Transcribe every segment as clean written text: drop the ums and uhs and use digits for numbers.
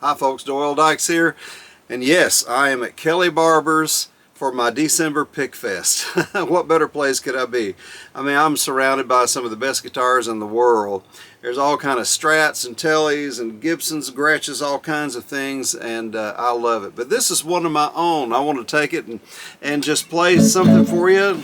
Hi folks, Doyle Dykes here, and yes, I am at Kelly Barber's for my December Pick Fest. What better place could I be? I mean, I'm surrounded by some of the best guitars in the world. There's all kind of Strats and Tellys and Gibsons, Gretches, all kinds of things, and I love it. But this is one of my own. I want to take it and just play something for you.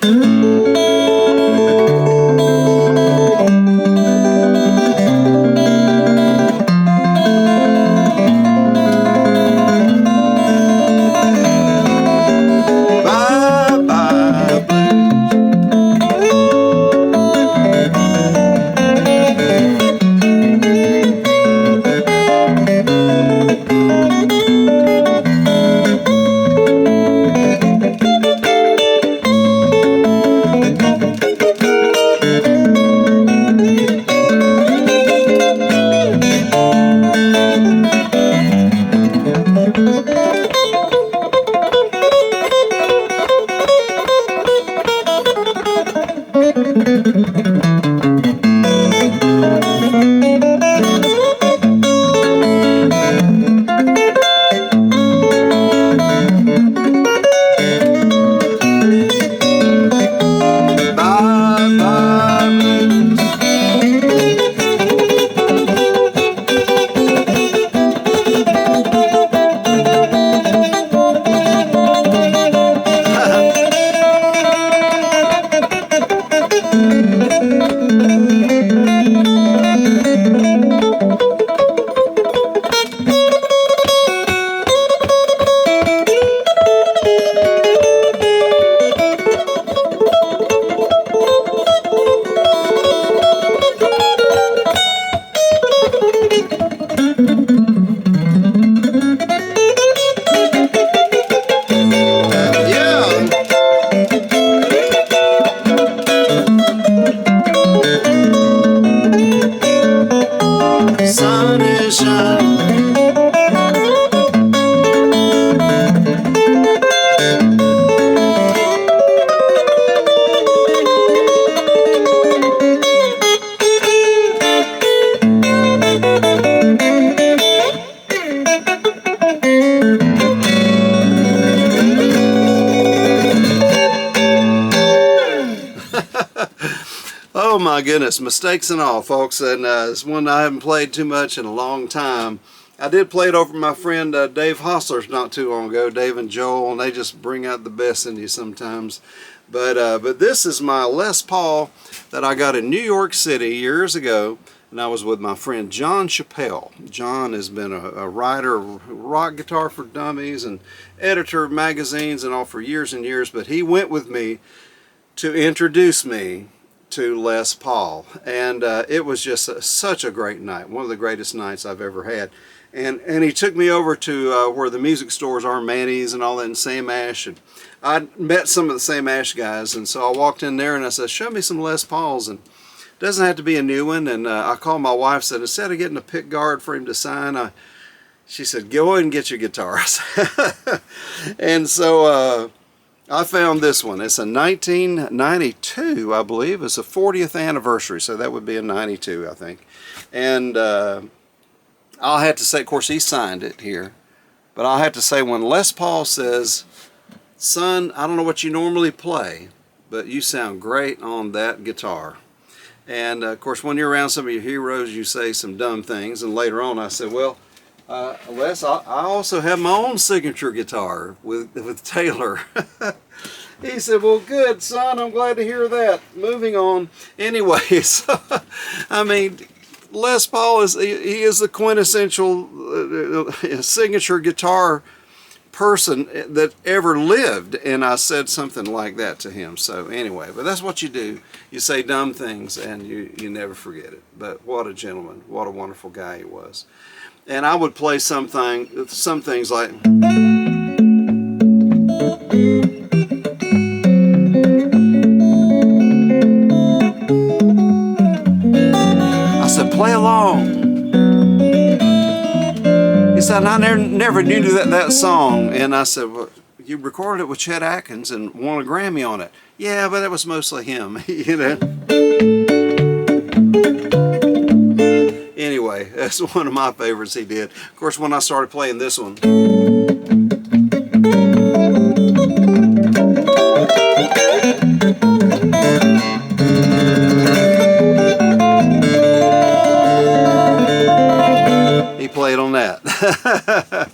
Oh my goodness, mistakes and all, folks, and it's one I haven't played too much in a long time. I did play it over my friend Dave Hostler's not too long ago, Dave and Joel, and they just bring out the best in you sometimes. But this is my Les Paul that I got in New York City years ago, and I was with my friend John Chappell. John has been a writer of rock guitar for dummies and editor of magazines and all for years and years, but he went with me to introduce me to Les Paul, and it was just such a great night, one of the greatest nights I've ever had. And he took me over to where the music stores are, Manny's and all that in Sam Ash, and I met some of the Sam Ash guys, and so I walked in there and I said, show me some Les Pauls, and it doesn't have to be a new one. And I called my wife, said instead of getting a pick guard for him to sign, she said, go ahead and get your guitars. And so I found this one. It's a 1992, I believe. It's a 40th anniversary, so that would be a 92, I think. And I'll have to say, of course, he signed it here, but I'll have to say when Les Paul says, son, I don't know what you normally play, but you sound great on that guitar. And of course, when you're around some of your heroes, you say some dumb things. And later on, I said, well, Les, I also have my own signature guitar with Taylor. He said, well, good, son, I'm glad to hear that. Moving on. Anyways, I mean, Les Paul he is the quintessential signature guitar person that ever lived, and I said something like that to him. So anyway, but that's what you do. You say dumb things and you never forget it. But what a gentleman, what a wonderful guy he was. And I would play some things like, I said, play along. He said, I never knew that song. And I said, well, you recorded it with Chet Atkins and won a Grammy on it. Yeah, but that was mostly him, you know. Anyway, that's one of my favorites he did. Of course, when I started playing this one, he played on that.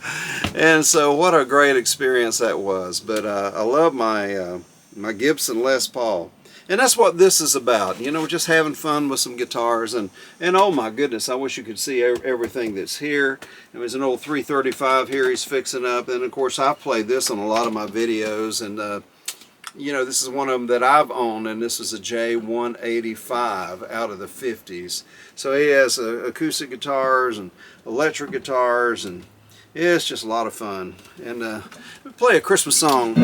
And so what a great experience that was. But I love my my Gibson Les Paul. And that's what this is about, you know, just having fun with some guitars. And oh my goodness, I wish you could see everything that's here. There's an old 335 here he's fixing up. And of course, I played this on a lot of my videos. And you know, this is one of them that I've owned, and this is a J185 out of the 50s. So he has acoustic guitars and electric guitars, and yeah, it's just a lot of fun. And we play a Christmas song.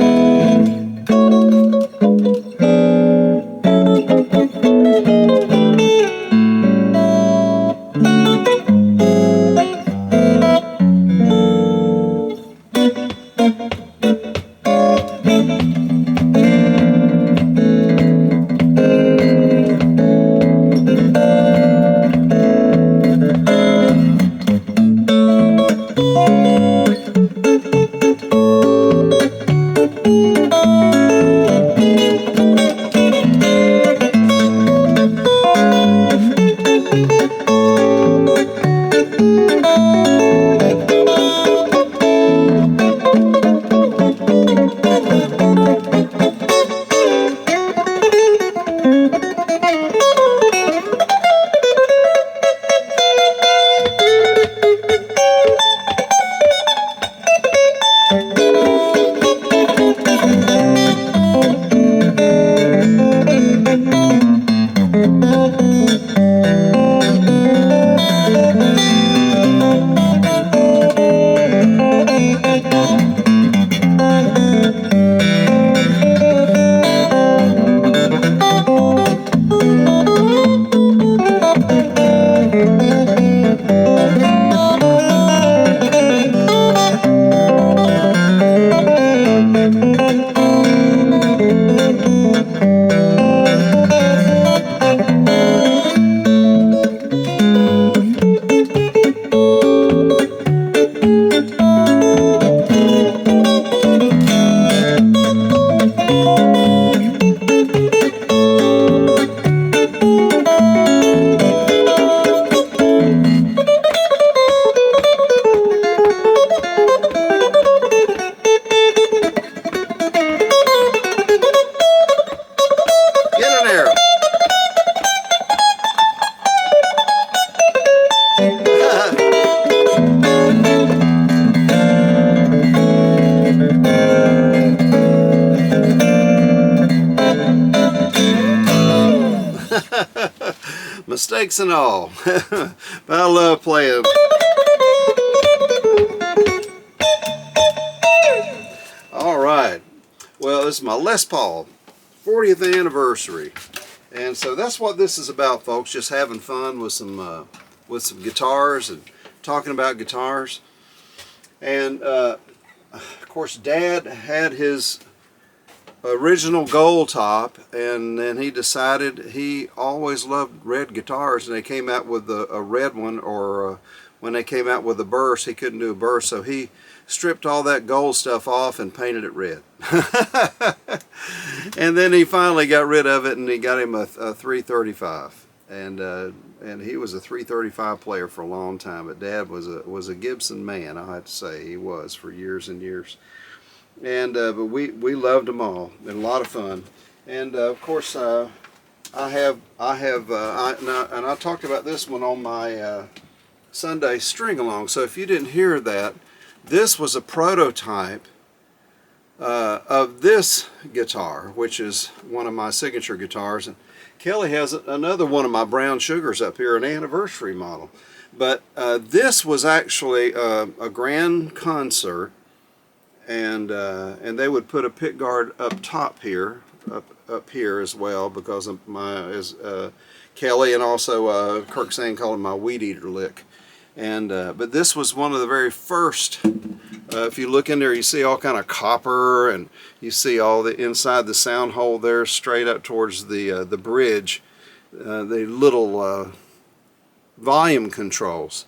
Mistakes and all. But I love playing. All right. Well, this is my Les Paul 40th anniversary. And so that's what this is about, folks. Just having fun with some guitars and talking about guitars. And of course, Dad had his original gold top, and then he decided he always loved red guitars, and they came out with a red one, or when they came out with a burst, he couldn't do a burst, so he stripped all that gold stuff off and painted it red. And then he finally got rid of it, and he got him a 335, and he was a 335 player for a long time. But Dad was a Gibson man, I have to say. He was for years and years. And but we loved them all. Been a lot of fun. And of course, I talked about this one on my Sunday string along. So if you didn't hear that, this was a prototype of this guitar, which is one of my signature guitars. And Kelly has another one of my brown sugars up here, an anniversary model. But this was actually a grand concert. And they would put a pick guard up top here, up here as well, because of Kelly and also Kirk Sane called it my weed eater lick. And but this was one of the very first. If you look in there, you see all kind of copper, and you see all the inside the sound hole there, straight up towards the bridge. The little volume controls.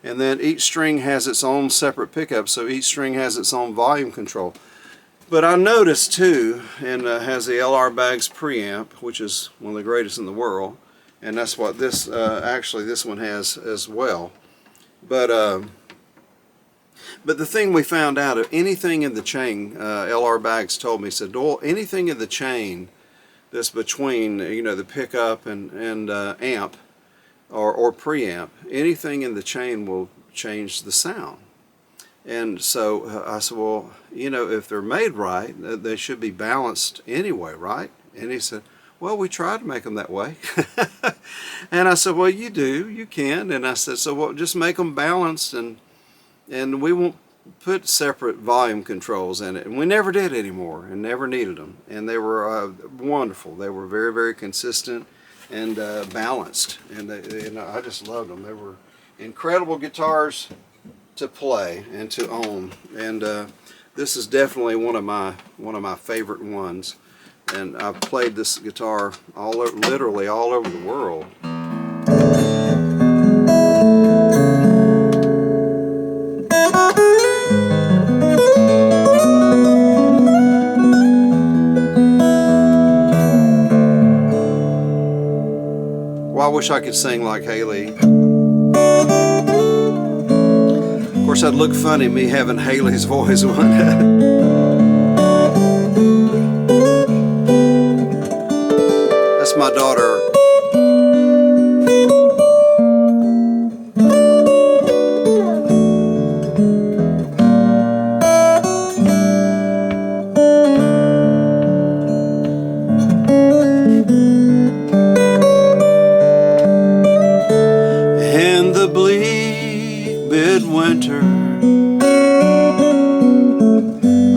And then each string has its own separate pickup, so each string has its own volume control. But I noticed too, and has the LR Baggs preamp, which is one of the greatest in the world, and that's what this, actually this one has as well. But the thing we found out, of anything in the chain, LR Baggs told me, said, Doyle, anything in the chain that's between, you know, the pickup and amp, or preamp, anything in the chain will change the sound. And so I said, well, you know, if they're made right, they should be balanced anyway, right? And he said, well, we try to make them that way. And I said, well, you do, you can. And I said, so well, just make them balanced, and we won't put separate volume controls in it. And we never did anymore, and never needed them. And they were wonderful. They were very, very consistent and balanced, and I just loved them. They were incredible guitars to play and to own, and this is definitely one of my favorite ones. And I've played this guitar literally all over the world. Well, I wish I could sing like Haley. Of course, I'd look funny, me having Haley's voice one. That's my daughter. In the bleak midwinter,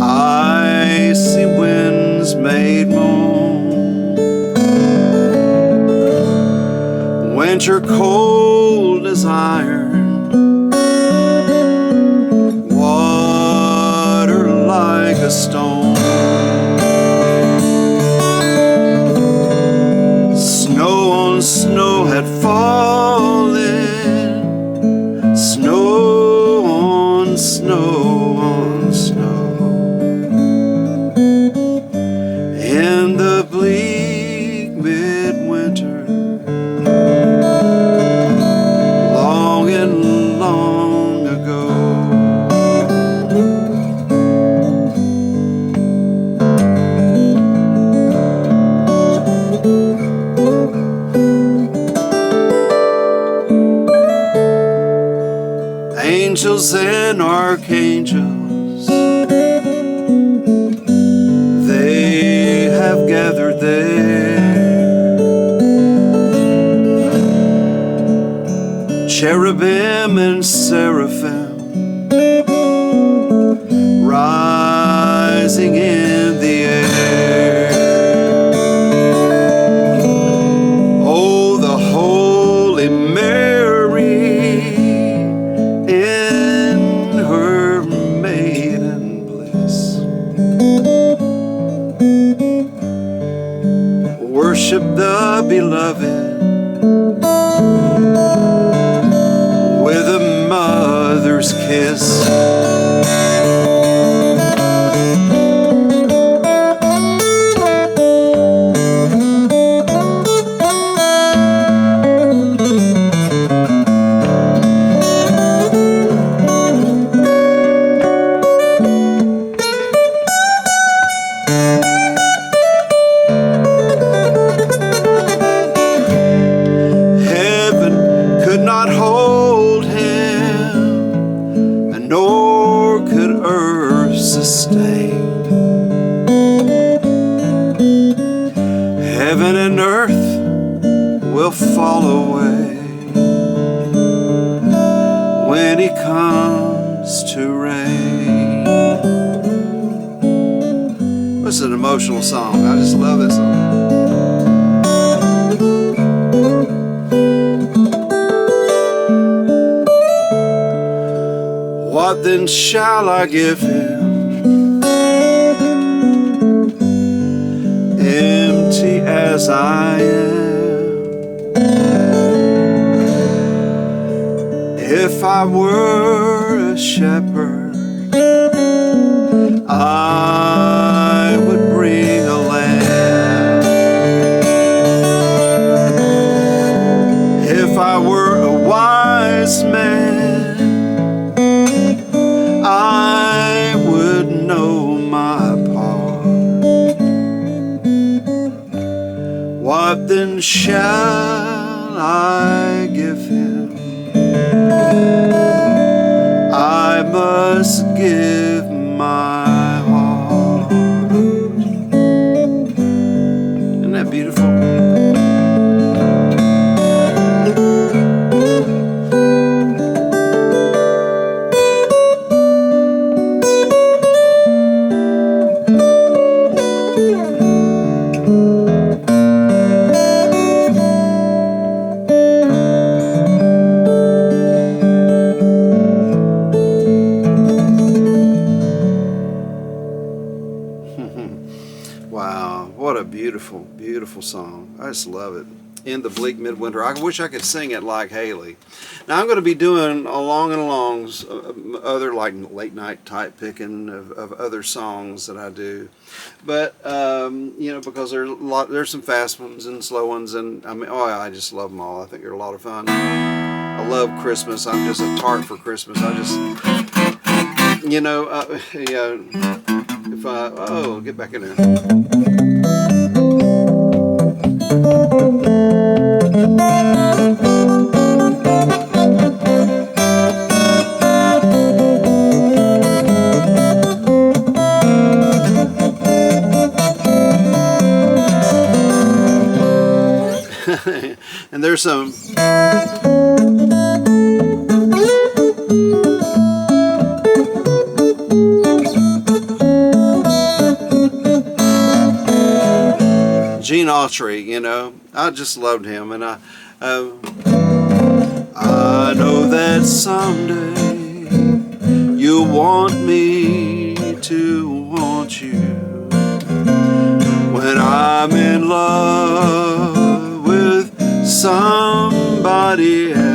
icy winds made moan, winter cold as iron, water like a stone, snow on snow had fallen, snow on snow on snow. In the bleak midwinter, long and long ago. Angels and archangels, they have gathered there. Cherubim and seraphim rising in the air. Oh, the Holy Mary in her maiden bliss, worship the beloved with a mother's kiss. Nor could earth sustain. Heaven and earth will fall away when he comes to reign. This is an emotional song. I just love this song. What then shall I give him, empty as I am? If I were a shepherd, I would bring a lamb. If I were a wise man, I would know my part. What then shall I give him? I must give my heart. Isn't that beautiful? Wow, what a beautiful, beautiful song. I just love it. In the Bleak Midwinter. I wish I could sing it like Haley. Now I'm going to be doing along and alongs, other like late night type picking of other songs that I do. But you know, because there's some fast ones and slow ones, and I mean, oh, I just love them all. I think they're a lot of fun. I love Christmas. I'm just a tart for Christmas. I just, you know, yeah. If I, oh, get back in there. And there's some. Gene Autry, you know, I just loved him, and I know that someday you'll want me to want you when I'm in love with somebody else.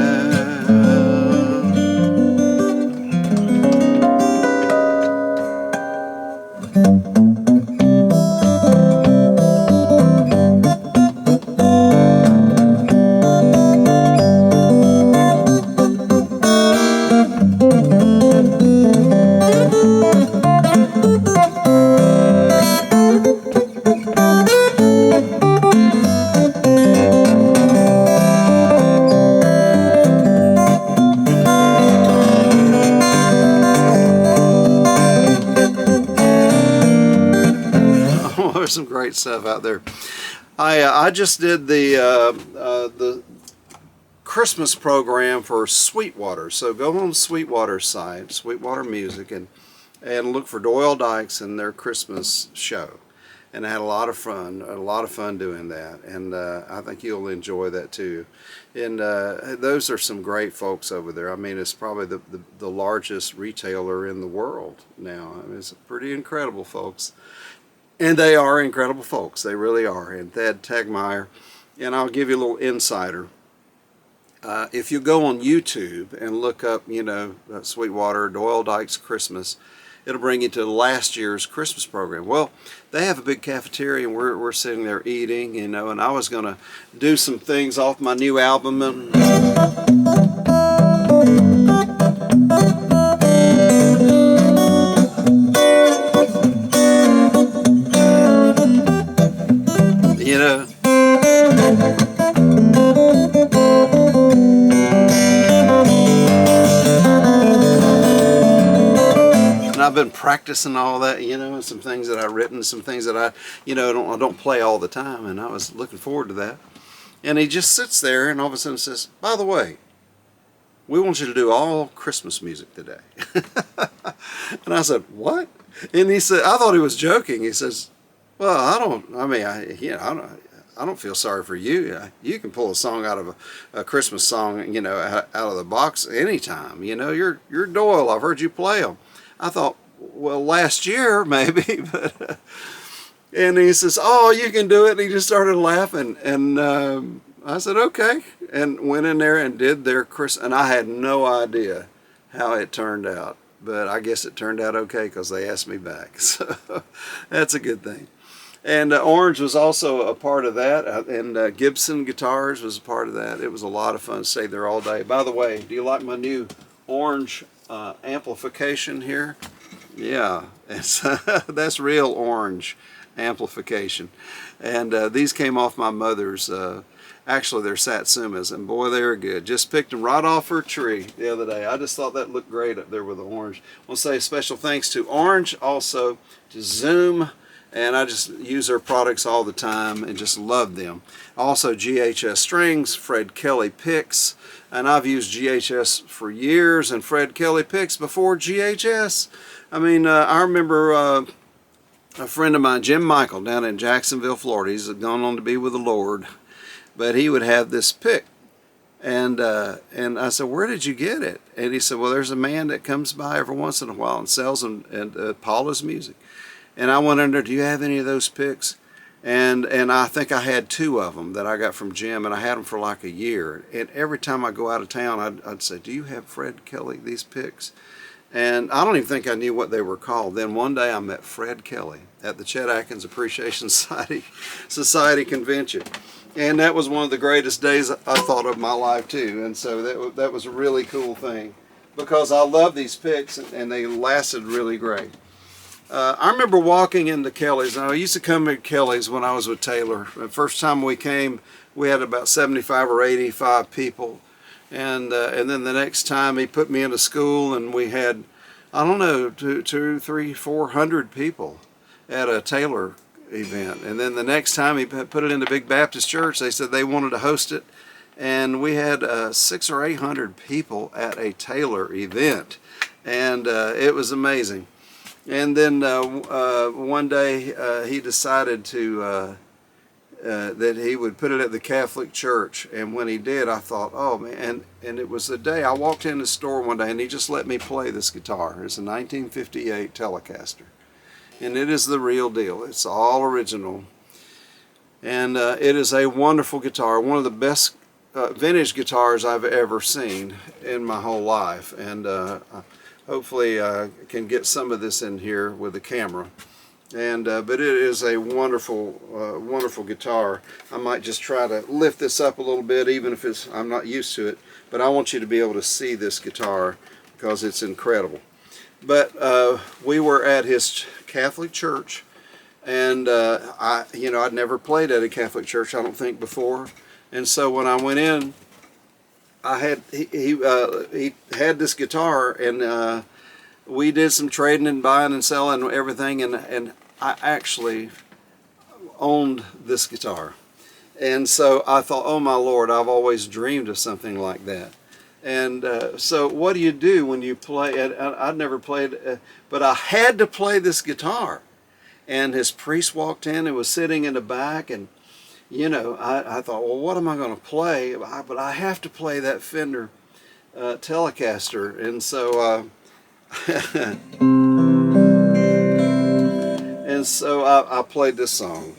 There's some great stuff out there. I just did the Christmas program for Sweetwater. So go on Sweetwater's site, Sweetwater Music, and look for Doyle Dykes and their Christmas show. And I had a lot of fun doing that, and I think you'll enjoy that too. And those are some great folks over there. I mean, it's probably the largest retailer in the world now. I mean, it's pretty incredible folks. And they are incredible folks. They really are. And Thad Tegmeyer. And I'll give you a little insider. If you go on YouTube and look up, you know, Sweetwater, Doyle Dykes Christmas, it'll bring you to last year's Christmas program. Well, they have a big cafeteria, and we're sitting there eating, you know, and I was going to do some things off my new album. And you know, and I've been practicing all that, you know, some things that I've written, some things that I don't play all the time, and I was looking forward to that. And he just sits there and all of a sudden says, by the way, we want you to do all Christmas music today. And I said, what? And he said, I thought he was joking. He says, well, I don't feel sorry for you. You can pull a song out of a Christmas song, you know, out of the box anytime. You know, you're Doyle. I've heard you play them. I thought, well, last year maybe, but and he says, oh, you can do it. And he just started laughing, and I said, okay. And went in there and did their Christmas. And I had no idea how it turned out. But I guess it turned out okay because they asked me back. So that's a good thing. And Orange was also a part of that. And Gibson Guitars was a part of that. It was a lot of fun to stay there all day. By the way, do you like my new Orange amplification here? Yeah, that's real Orange amplification. And these came off my mother's, actually they're Satsumas, and boy, they were good. Just picked them right off her tree the other day. I just thought that looked great up there with the Orange. I want to say special thanks to Orange, also to Zoom, and I just use their products all the time and just love them. Also GHS strings, Fred Kelly picks, and I've used GHS for years and Fred Kelly picks before GHS. I mean, I remember a friend of mine, Jim Michael, down in Jacksonville, Florida. He's gone on to be with the Lord, but he would have this pick, and I said, "Where did you get it?" And he said, "Well, there's a man that comes by every once in a while and sells them and Paula's music." And I went under, "Do you have any of those picks?" And I think I had 2 of them that I got from Jim, and I had them for like a year. And every time I go out of town, I'd say, "Do you have Fred Kelly these picks?" And I don't even think I knew what they were called. Then one day I met Fred Kelly at the Chet Atkins Appreciation Society convention. And that was one of the greatest days I thought of my life too. And so that was a really cool thing because I love these picks and they lasted really great. I remember walking into Kelly's, and I used to come to Kelly's when I was with Taylor. The first time we came, we had about 75 or 85 people. And then the next time he put me into school, and we had, I don't know, 200, 300, 400 people at a Taylor event. And then the next time he put it in the Big Baptist Church, they said they wanted to host it, and we had 600 or 800 people at a Taylor event, and it was amazing. And then one day he decided to that he would put it at the Catholic Church, and when he did, I thought, oh man. And it was the day I walked in the store one day and he just let me play this guitar. It's a 1958 Telecaster, and it is the real deal. It's all original, and it is a wonderful guitar, one of the best vintage guitars I've ever seen in my whole life. And hopefully I can get some of this in here with the camera. And but it is a wonderful wonderful guitar. I might just try to lift this up a little bit, even if I'm not used to it, but I want you to be able to see this guitar because it's incredible. But we were at his Catholic church, and I'd never played at a Catholic church, I don't think, before. And so when I went in, he had this guitar, and we did some trading and buying and selling and everything, and I actually owned this guitar. And so I thought, oh my Lord, I've always dreamed of something like that. And so what do you do when you play? I'd never played, but I had to play this guitar. And his priest walked in and was sitting in the back, and I thought, well, what am I going to play? But I have to play that Fender Telecaster. And so and so I played this song.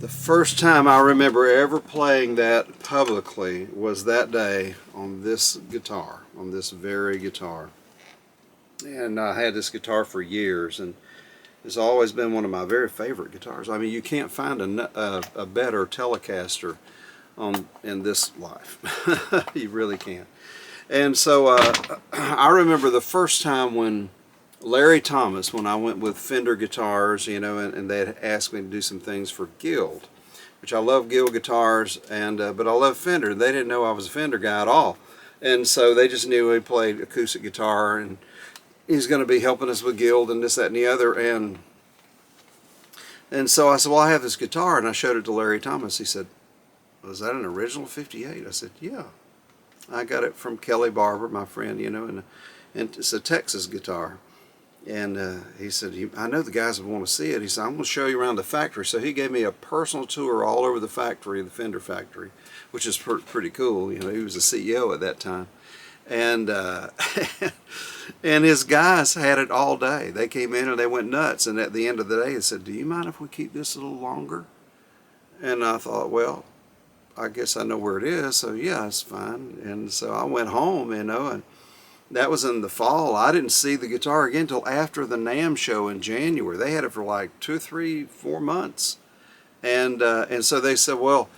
The first time I remember ever playing that publicly was that day on this guitar, on this very guitar. And I had this guitar for years, and it's always been one of my very favorite guitars. I mean, you can't find a better Telecaster in this life. You really can't. And so I remember the first time when Larry Thomas, when I went with Fender guitars, you know, and they had asked me to do some things for Guild, which I love Guild guitars, and but I love Fender. They didn't know I was a Fender guy at all, and so they just knew he played acoustic guitar, and he's going to be helping us with Guild and this, that, and the other. And so I said, well, I have this guitar, and I showed it to Larry Thomas. He said, was that an original 58? I said, yeah. I got it from Kelly Barber, my friend, you know, and it's a Texas guitar. And he said, I know the guys would want to see it. He said, I'm going to show you around the factory. So he gave me a personal tour all over the factory, the Fender factory, which is pretty cool. You know, he was the CEO at that time. And and his guys had it all day. They came in and they went nuts. And at the end of the day, they said, do you mind if we keep this a little longer? And I thought, well, I guess I know where it is. So yeah, it's fine. And so I went home, you know, and that was in the fall. I didn't see the guitar again until after the NAMM show in January. They had it for like 2, 3, 4 months. And so they said, well,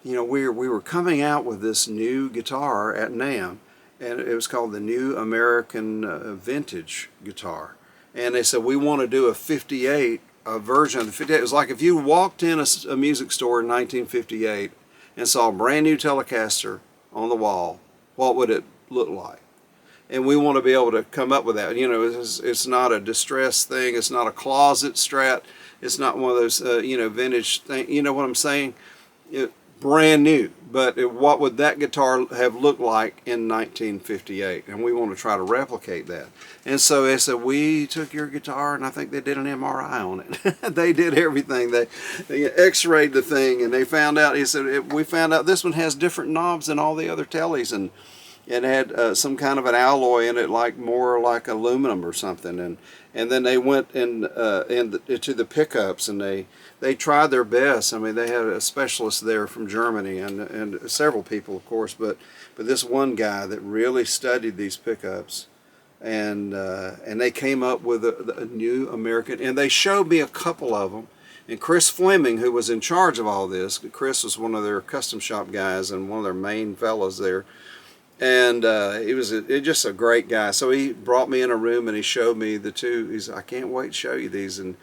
you know, we were coming out with this new guitar at NAMM, and it was called the New American Vintage guitar. And they said, we want to do a 58, a version of the 58. It was like if you walked in a music store in 1958 and saw a brand new Telecaster on the wall, what would it look like? And we want to be able to come up with that. You know, it's not a distressed thing. It's not a closet Strat. It's not one of those, you know, vintage things. You know what I'm saying? Brand new. But what would that guitar have looked like in 1958? And we want to try to replicate that. And so they said, we took your guitar, and I think they did an MRI on it. They did everything. They x-rayed the thing, and they found out, he said, we found out this one has different knobs than all the other Tellies, and it had some kind of an alloy in it, like more like aluminum or something. And then they went to the pickups, and they tried their best. I mean, they had a specialist there from Germany, and several people, of course, but this one guy that really studied these pickups, and they came up with a new American, and they showed me a couple of them. And Chris Fleming, who was in charge of all this, Chris was one of their custom shop guys and one of their main fellows there. And he was just a great guy. So he brought me in a room and he showed me the two. He said, I can't wait to show you these. And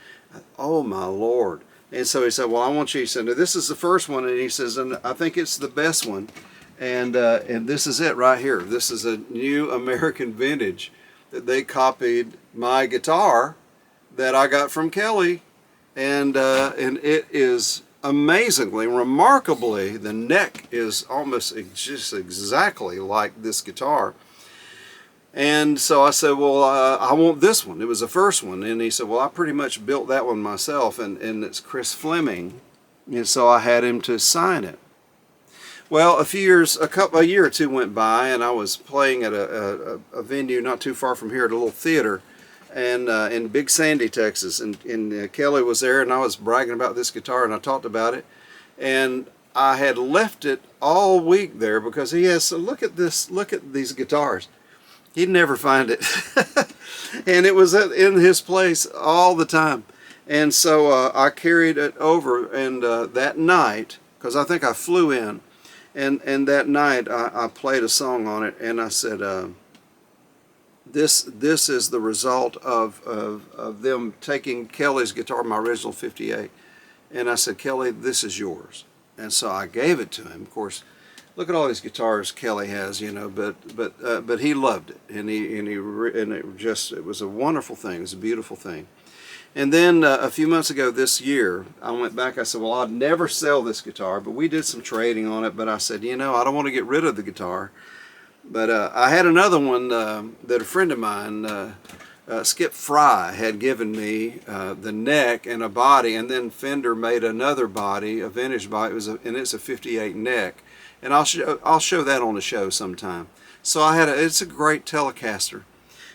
oh my Lord. And so he said, well, I want you, he said, this is the first one. And he says, and I think it's the best one. And this is it right here. This is a New American Vintage that they copied my guitar that I got from Kelly. And it is amazingly, remarkably, the neck is almost just exactly like this guitar. And so I said, well, I want this one. It was the first one. And he said, well, I pretty much built that one myself, and it's Chris Fleming. And so I had him to sign it. Well, a year or two went by, and I was playing at a venue not too far from here at a little theater, and in Big Sandy, Texas, and Kelly was there, and I was bragging about this guitar, and I talked about it, and I had left it all week there because he has, so look at this, look at these guitars. He'd never find it. And it was in his place all the time. And so I carried it over, and that night, because I think I flew in, and that night I played a song on it, and I said, this is the result of them taking Kelly's guitar, my original 58. And I said, Kelly, this is yours. And so I gave it to him. Of course, look at all these guitars Kelly has, you know, but he loved it, and it was a wonderful thing. It was a beautiful thing. And then a few months ago this year, I went back. I said, well, I'd never sell this guitar, but we did some trading on it. But I said, you know, I don't want to get rid of the guitar. But I had another one that a friend of mine, Skip Fry, had given me, the neck and a body, and then Fender made another body, a vintage body. And it's a 58 neck, and I'll show that on the show sometime. So it's a great Telecaster,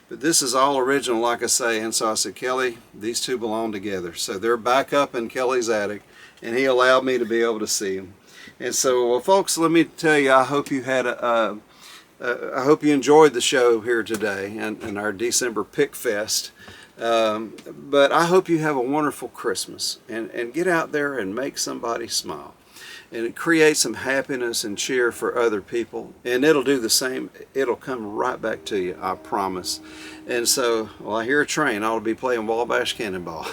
but this is all original, like I say. And so I said, Kelly, these two belong together. So they're back up in Kelly's attic, and he allowed me to be able to see him. And so, well, folks, let me tell you, I hope you had I hope you enjoyed the show here today and our December Pick Fest. But I hope you have a wonderful Christmas, and get out there and make somebody smile. And create some happiness and cheer for other people. And it'll do the same. It'll come right back to you, I promise. And so, well, I hear a train. I'll be playing Wabash Cannonball.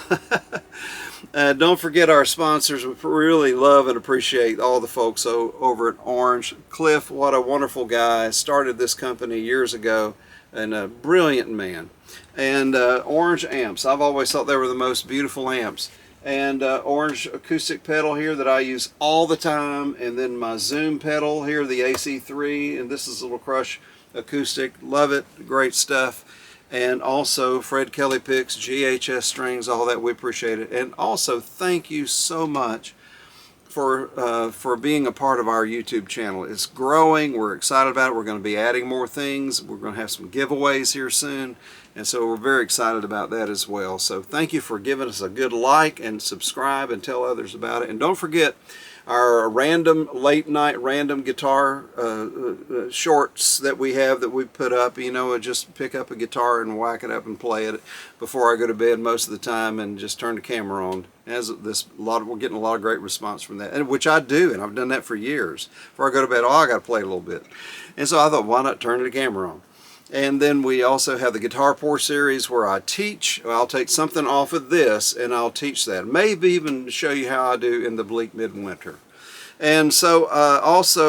Don't forget our sponsors. We really love and appreciate all the folks over at Orange. Cliff, what a wonderful guy. Started this company years ago, and a brilliant man. And Orange amps. I've always thought they were the most beautiful amps. And Orange acoustic pedal here that I use all the time, and then my Zoom pedal here, the AC3, and this is a little Crush acoustic. Love it, great stuff. And also Fred Kelly picks, GHS strings, all that, we appreciate it. And also thank you so much for being a part of our YouTube channel. It's growing. We're excited about it. We're going to be adding more things. We're going to have some giveaways here soon, and so we're very excited about that as well. So thank you for giving us a good like and subscribe and tell others about it. And don't forget our late night random guitar shorts that we have that we put up. You know, just pick up a guitar and whack it up and play it before I go to bed most of the time, and just turn the camera on. We're getting a lot of great response from that, and which I do, and I've done that for years. Before I go to bed, I got to play a little bit, and so I thought, why not turn the camera on? And then we also have the Guitar Pour series where I teach. I'll take something off of this and I'll teach that. Maybe even show you how I do in the Bleak Midwinter. And so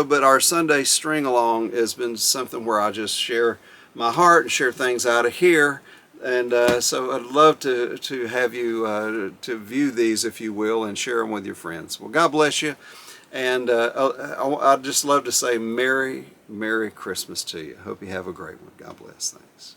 but our Sunday string along has been something where I just share my heart and share things out of here. And so I'd love to have you to view these, if you will, and share them with your friends. Well, God bless you. And I'd just love to say Merry Christmas to you. Hope you have a great one. God bless. Thanks.